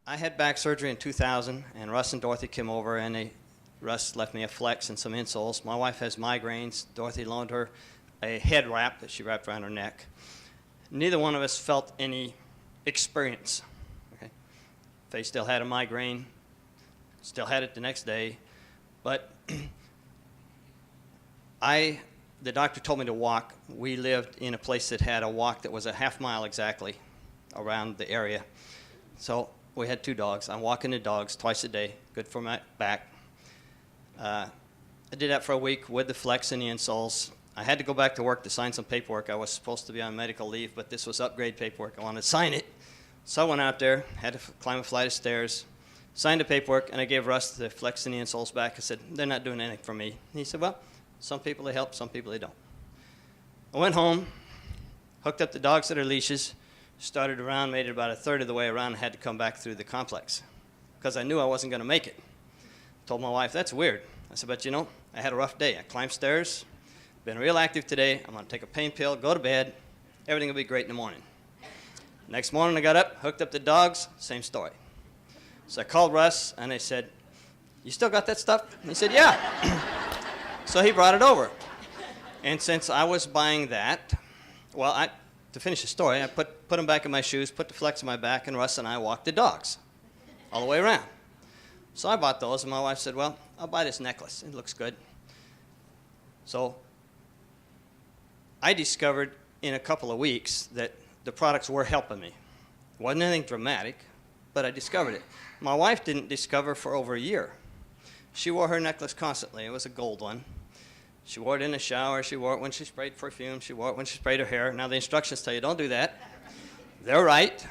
I had back surgery in 2000, and Russ and Dorothy came over, and Russ left me a flex and some insoles. My wife has migraines. Dorothy loaned her a head wrap that she wrapped around her neck. Neither one of us felt any experience. Okay? Faye still had a migraine, still had it the next day, but the doctor told me to walk. We lived in a place that had a walk that was a half mile exactly around the area. So we had 2 dogs. I'm walking the dogs twice a day, good for my back. I did that for a week with the flex and the insoles. I had to go back to work to sign some paperwork. I was supposed to be on medical leave, but this was upgrade paperwork. I wanted to sign it. So I went out there, had to climb a flight of stairs, signed the paperwork, and I gave Russ the flex and the insoles back. I said, they're not doing anything for me. And he said, well, some people they help, some people they don't. I went home, hooked up the dogs to their leashes, started around, made it about a third of the way around, and had to come back through the complex because I knew I wasn't going to make it. Told my wife, that's weird. I said, but you know, I had a rough day. I climbed stairs, been real active today. I'm going to take a pain pill, go to bed. Everything will be great in the morning. Next morning I got up, hooked up the dogs, same story. So I called Russ and I said, you still got that stuff? And he said, yeah. So he brought it over. And since I was buying that, well, to finish the story, I put them back in my shoes, put the flex on my back, and Russ and I walked the dogs all the way around. So I bought those, and my wife said, well, I'll buy this necklace. It looks good. So I discovered in a couple of weeks that the products were helping me. It wasn't anything dramatic, but I discovered it. My wife didn't discover for over a year. She wore her necklace constantly. It was a gold one. She wore it in the shower. She wore it when she sprayed perfume. She wore it when she sprayed her hair. Now the instructions tell you don't do that. They're right.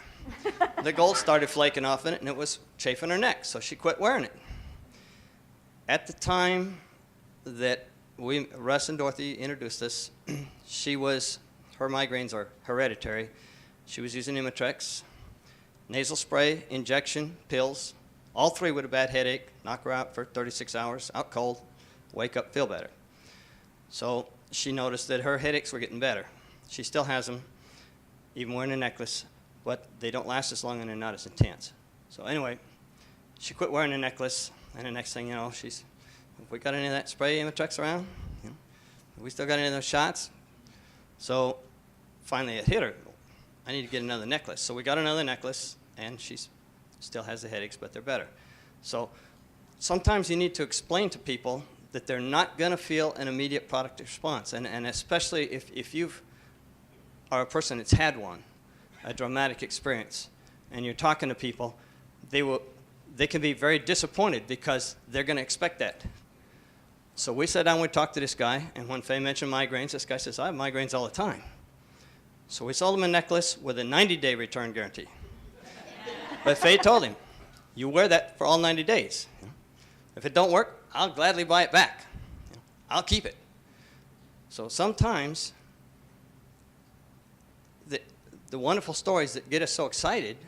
The gold started flaking off in it, and it was chafing her neck, so she quit wearing it. At the time that Russ and Dorothy introduced us, her migraines are hereditary. She was using Imitrex, nasal spray, injection, pills, all 3 with a bad headache, knock her out for 36 hours, out cold, wake up, feel better. So she noticed that her headaches were getting better. She still has them, even wearing a necklace, but they don't last as long and they're not as intense. So anyway, she quit wearing the necklace, and the next thing you know, have we got any of that spray Imitrex around? You know, have we still got any of those shots? So finally it hit her. I need to get another necklace. So we got another necklace, and she still has the headaches, but they're better. So sometimes you need to explain to people that they're not going to feel an immediate product response, and especially if you are a person that's had one, a dramatic experience, and you're talking to people, they can be very disappointed because they're going to expect that. So we sat down, we talked to this guy, and when Faye mentioned migraines, this guy says, I have migraines all the time. So we sold him a necklace with a 90-day return guarantee. But Faye told him, you wear that for all 90 days. If it don't work, I'll gladly buy it back. I'll keep it. So sometimes the wonderful stories that get us so excited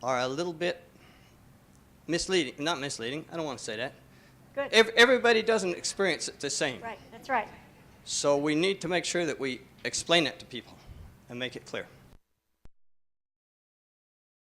are a little bit misleading. Not misleading, I don't want to say that. Good. Everybody doesn't experience it the same. Right, that's right. So we need to make sure that we explain it to people and make it clear.